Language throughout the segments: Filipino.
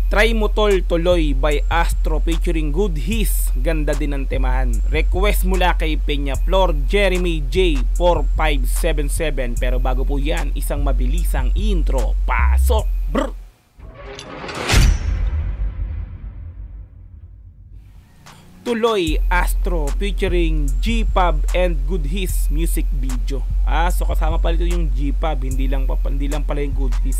Try Mo Tol Tuloy by Astro featuring Good His. Ganda din ang temahan. Request mula kay Peña Flor Jeremy J 4577. Pero bago po yan, isang mabilisang intro. Pasok! Brr! Tuloy Astro featuring G-Pub and Good His music video. So kasama pala ito yung G-Pub, hindi lang pala yung Good His.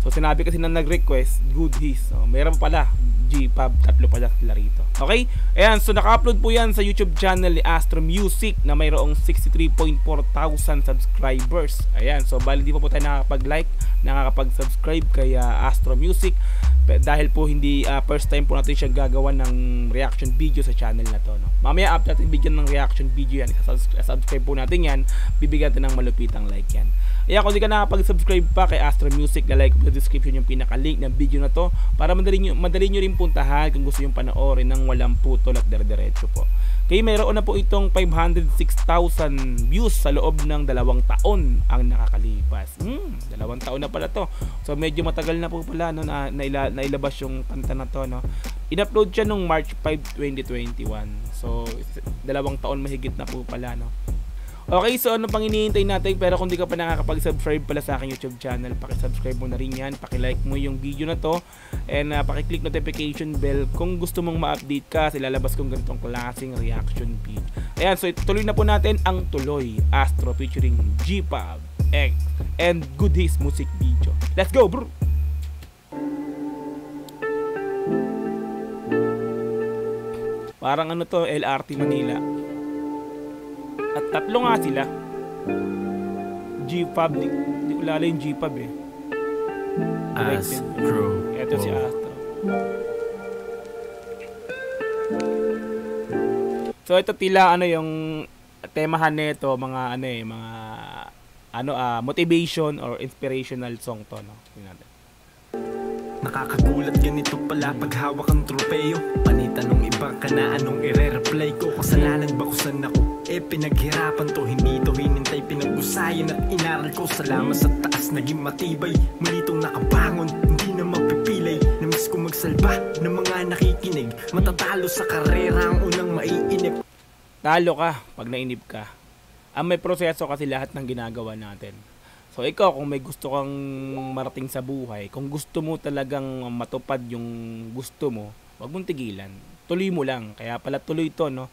So sinabi kasi na nag-request Good His. So meron pala G-Pub, tatlo pala sila rito. Okay? Ayan, so naka-upload po yan sa YouTube channel ni Astro Music na mayroong 63.4 thousand subscribers. Ayan, so bali di pa po tayo nakakapag-like, nakakapag-subscribe kay Astro Music dahil po hindi first time po natin siya gagawa ng reaction video sa channel na to, no? Mamaya up natin bigyan ng reaction video yan, subscribe po natin yan, bibigyan natin ng malupitang like yan. Kaya kung di ka nakapag-subscribe pa kay Astro Music, na like sa description yung pinaka-link ng video na to para madali nyo rin puntahan kung gusto yung panoorin ng walang putol at dire-diretso po. Kaya mayroon na po itong 506,000 views sa loob ng 2 taon ang nakakalipas. 2 taon na pala to. So medyo matagal na po pala, no, na nailabas yung kanta na to, no. In-upload siya nung March 5, 2021. So 2 taon mahigit na po pala, no. Okay, so ano pang hinihintay natin? Pero kung di ka pa nakakapag-subscribe pala sa aking YouTube channel, paki-subscribe mo na rin yan, paki-like mo yung video na to, and paki-click notification bell kung gusto mong ma-update ka sa ilalabas kong ganitong klaseng reaction video. Ayan, so tuloy na po natin ang Tuloy Astro featuring G-Pub X and Good His music video. Let's go, bro! Parang ano to, LRT Manila. At tatlo nga sila. G-Pub, di ko lala yung G-Pub eh. Astro. Ito si Astro. So ito tila ano yung temahan nito, mga motivation or inspirational song to, no. Nakakagulat ganito pala pag hawak ang tropeyo. Panitanong iba ka na anong ire-reply ko. Kasalanan ba kusan ako? Pinaghirapan to, hindi to hinintay. Pinag-usayan at inaral ko. Salamat sa taas, naging matibay. Muli tong nakabangon, hindi na mapipilay. Namiss ko magsalba ng mga nakikinig. Matatalo sa karera ang unang maiinip. Talo ka pag nainip ka. May proseso kasi lahat ng ginagawa natin. So ikaw, kung may gusto kang marating sa buhay, kung gusto mo talagang matupad yung gusto mo, wag mong tigilan. Tuloy mo lang. Kaya pala tuloy to, no.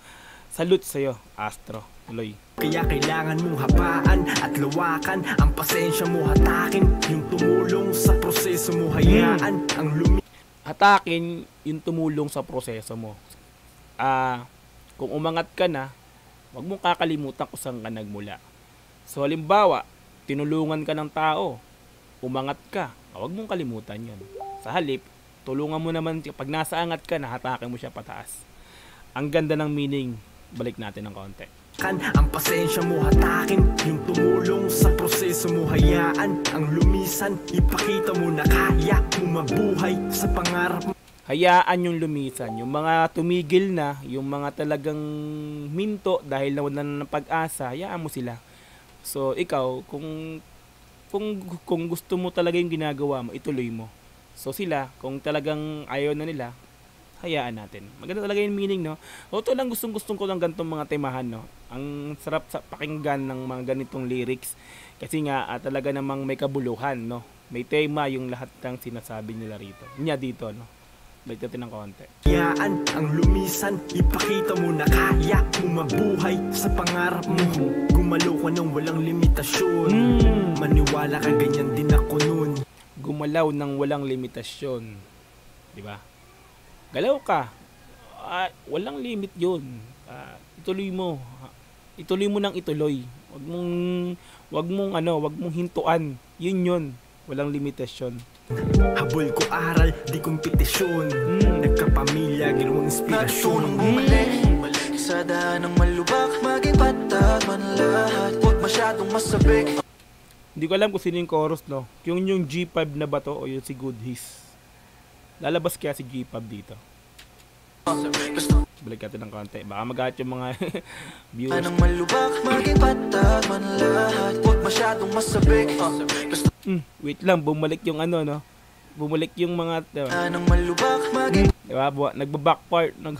Salute sa'yo, Astro. Tuloy. Kaya kailangan mong habaan at lawakan. Ang pasensya mo hatakin. Yung tumulong sa proseso mo hayaan. Hatakin yung tumulong sa proseso mo. Kung umangat ka na, wag mong kakalimutan kung saan ka nagmula. So halimbawa, tinulungan ka ng tao, umangat ka, huwag mong kalimutan yun. Sa halip, tulungan mo naman, pag nasa angat ka, nahatakin mo siya pataas. Ang ganda ng meaning, balik natin ng konti. Ang pasensya mo hatakin, yung tumulong sa proseso mo hayaan. Ang lumisan, ipakita mo na kaya mo mabuhay sa pangarap mo. Hayaan yung lumisan, yung mga tumigil na, yung mga talagang minto dahil nawalan ng pag-asa, hayaan mo sila. So ikaw, kung gusto mo talaga yung ginagawa mo, ituloy mo. So sila, kung talagang ayaw na nila, hayaan natin. Maganda talaga yung meaning, no? So ito lang gustong ko ng ganitong mga temahan, no? Ang sarap sa pakinggan ng mga ganitong lyrics kasi nga talaga namang may kabuluhan, no? May tema yung lahat ng sinasabi nila rito. Niya dito, no? Balik natin ng konti. Hayaan ang lumisan, ipakita mo na kaya mo mabuhay sa pangarap mo. Gumalaw ka ng walang limitasyon. Maniwala ka, ganyan din ako nun. Gumalaw ng walang limitasyon. Diba? Galaw ka. Walang limit yun. Ituloy mo. Ituloy mo nang ituloy. Wag mong hintuan. Yun. Walang limitasyon. Habol ko aral, di kompetisyon. Nagkapamilya, ginawang inspirasyon. Natunong bumalik sa daan ng malubak, maging patag man lahat, huwag masyadong masabik. Hindi ko alam kung sino yung chorus, no? Yung G-Pub na ba to o yung si Good His? Lalabas kaya si G-Pub dito? Balik natin ng konti. Baka magalit yung mga viewers. Anong malubak, maging patag man lahat, huwag masyadong masabik. Wait lang, bumalik yung ano, no? bumalik yung mga, diba? Nang malubak, maging Diba? Nagba-backpart yung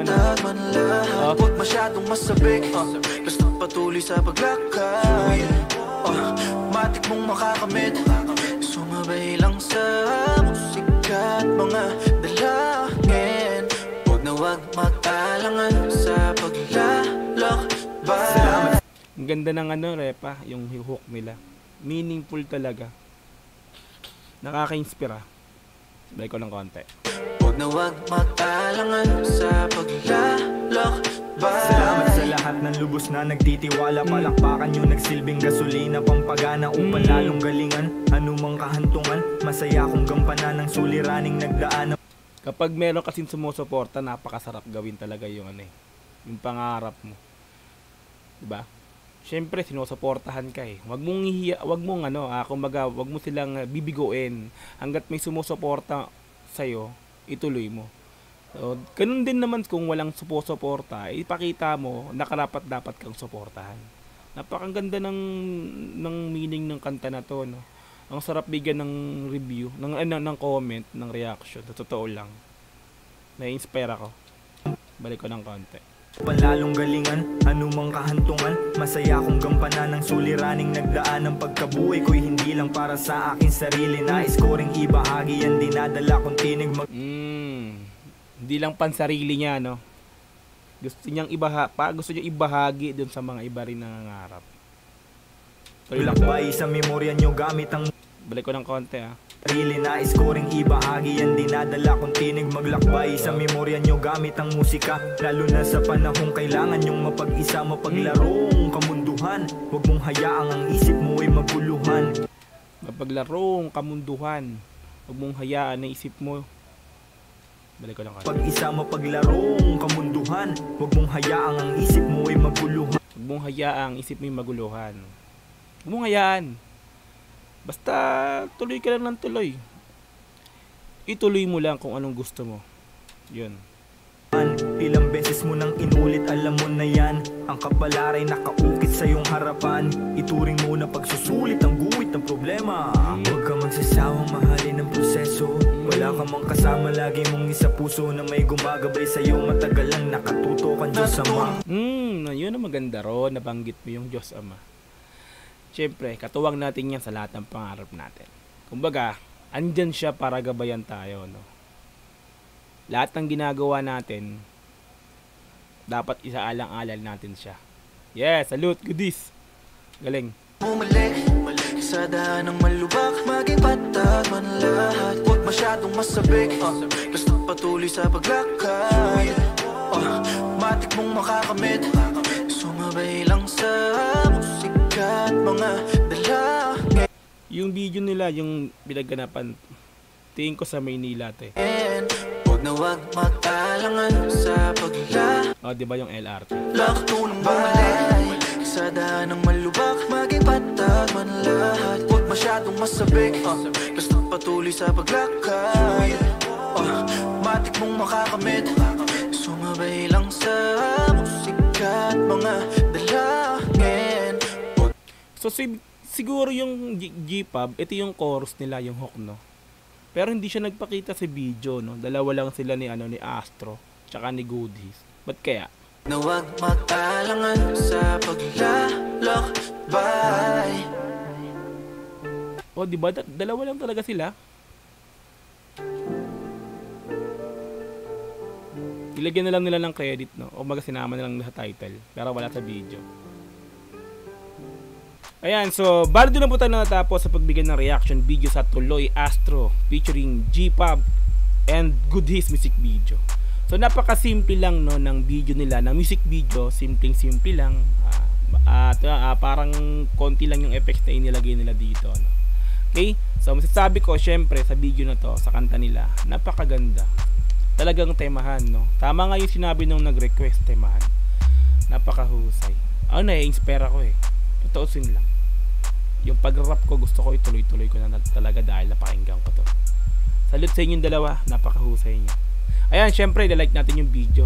ano. man lahat. Huwag masyadong masabik, basta patuloy sa paglakad. Matik mong makakamit, sumabay lang sa musika at mga dalangin. Huwag na huwag mag-alangan sa paglalakbay. Ang ganda ng ano, Repa, yung hook nila. Meaningful talaga. Nakaka-inspira. Sabay ko ng konti. Huwag na huwag mag-alangan sa paglalakbay. Salamat sa lahat ng lubos na nagtitiwala. Palakpakan yung nagsilbing gasolina, pampagana upang lalong galingan. Anumang kahantungan, masaya kong gampanan ng suliraning nagdaan. Kapag meron kasing sumusuporta, napakasarap gawin talaga yung ano eh. Yung pangarap mo. Diba? Siyempre, sinusuportahan ka eh. Wag mong kumbaga, wag mo silang bibigoin. Hanggat may sumusuporta sa'yo, ituloy mo. So, ganun din naman kung walang sumusuporta, ipakita mo na karapat-dapat kang suportahan. Napakaganda ng meaning ng kanta na to, no? Ang sarap bigyan ng review, ng comment, ng reaction. Totoo lang. Na-inspire ako. Balik ko ng konti. Panlalong galingan, anumang kahantungan, masaya kong gampanan ng suliraning nagdaan. Ang pagkabuhay ko'y hindi lang para sa akin sarili. Nais ko ring ibahagi yan, dinadala kong tinig Hindi lang pansarili niya, no? Gusto niyang ibahagi dun sa mga iba rin nangangarap. Lakbay sa memorya nyo gamit ang Balik ko ng konti, sarili. Nais ko ring ibahagi yan, dinadala kong tinig. Maglakbay sa memorya nyo gamit ang musika. Lalo na sa panahong kailangan nyong mapag-isa, mapaglarong kamunduhan. Huwag mong hayaang ang isip mo ay maguluhan. Mapaglarong kamunduhan. Huwag mong hayaan na isip mo. Balik ko lang konti. Pag-isa mapaglarong kamunduhan. Huwag mong hayaang ang isip mo ay maguluhan. Huwag mong hayaang isip mo ay maguluhan. Huwag mong hayaan. Basta tuloy ka lang ng tuloy. Ituloy mo lang kung anong gusto mo. Yun. Ilang beses mo nang inulit, alam mo na yan. Ang kapalaray nakaukit sa iyong harapan. Ituring mo na pagsusulit ang guhit ng problema. Huwag ka magsasawang mahalin ang proseso. Wala ka mang kasama, lagi mong isa puso na may gumagabay sa iyo. Matagal lang nakatuto kang Diyos Ama. Yun ang maganda ron. Nabanggit mo yung Diyos Ama. Siyempre, katuwang natin yan sa lahat ng pangarap natin. Kumbaga, andyan siya para gabayan tayo, no? Lahat ng ginagawa natin, dapat isaalang-alal natin siya. Yes, salute, goodies. Galing. Bumalik sa daan ng malubak, maging patag man lahat. Huwag masyadong masabik, basta patuloy sa paglakad. Matik mong makakamit, sumabay lang sa musika at mga dalangin. Yung video nila, yung pinaganapan, tingin ko sa Maynila, te. Huwag na huwag mag-alangan sa paglalakbay. Diba yung LRT? Laktunong bumalik sa daan ng malubak, maging patag man lahat. Huwag masyadong masabik, basta patuloy sa paglakad. Matik mong makakamit, sumabay lang sa musika at mga dalangin. So siguro yung G-Pub, ito yung chorus nila, yung hook, no? Pero hindi siya nagpakita sa video, no? Dalawa lang sila ni Astro, tsaka ni Goodies. Ba't kaya? Na huwag mag-alangan sa paglalakbay. O, diba? Dalawa lang talaga sila. Ilagyan na lang nila ng credit, no? O sinama na lang sa title, pero wala sa video. Ayan, so bali doon na po tayo natapos sa pagbigay ng reaction video sa Tuloy Astro featuring G-Pub and Goodies music video. So napakasimple lang, no, ng video nila, ng music video, simpleng-simple lang. Parang konti lang yung effects na inilagay nila dito, no? Okay? So masasabi ko, syempre sa video na to, sa kanta nila, napakaganda. Talagang temahan, no? Tama nga yung sinabi nung nag-request, temahan. Napakahusay. Na-inspire ako eh. Totoo lang. Yung pag-rap ko, gusto ko ituloy-tuloy ko na talaga dahil napakinggan ko to. Salute sa inyong dalawa, napakahusay niyo. Ayan, syempre, like natin yung video.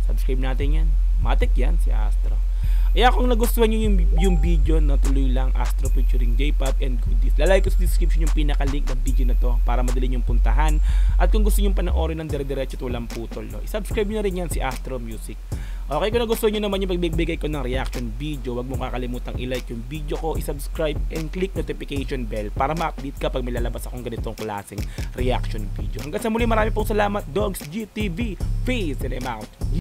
Subscribe natin yan. Matik yan, si Astro. Kaya kung nagustuhan nyo yung video na tuloy lang Astro featuring J-Pop and Goodies, lalagay ko sa description yung pinaka-link ng video na to para madali nyong puntahan. At kung gusto nyo panoorin ng dire-diretso at walang putol, no, i-subscribe nyo na rin yan si Astro Music. Okay, kung nagustuhan nyo naman yung pagbibigay ko ng reaction video, wag mo kakalimutang i-like yung video ko, i-subscribe and click notification bell para ma-update ka pag may lalabas akong ganitong klaseng reaction video. Hanggang sa muli, marami pong salamat, Dogs GTV. Peace and I'm out.